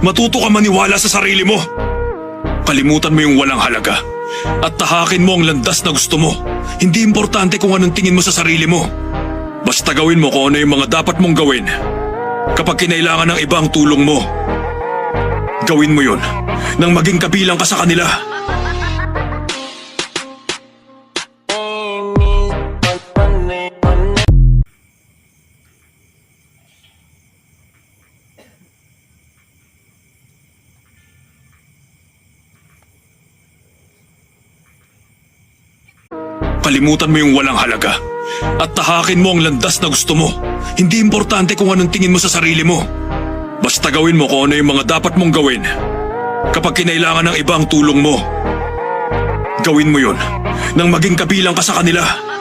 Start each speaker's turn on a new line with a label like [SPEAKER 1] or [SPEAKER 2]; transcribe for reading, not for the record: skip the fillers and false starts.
[SPEAKER 1] Matuto ka maniwala sa sarili mo. Kalimutan mo yung walang halaga at tahakin mo ang landas na gusto mo. Hindi importante kung anong tingin mo sa sarili mo. Basta gawin mo kung ano yung mga dapat mong gawin. Kapag kinailangan ng iba ang tulong mo, gawin mo yun nang maging kabilang ka sa kanila. Kalimutan mo yung walang halaga at tahakin mo ang landas na gusto mo. Hindi importante kung anong tingin mo sa sarili mo. Basta gawin mo kung ano yung mga dapat mong gawin. Kapag kinailangan ng iba ang tulong mo, gawin mo yun nang maging kabilang ka sa kanila.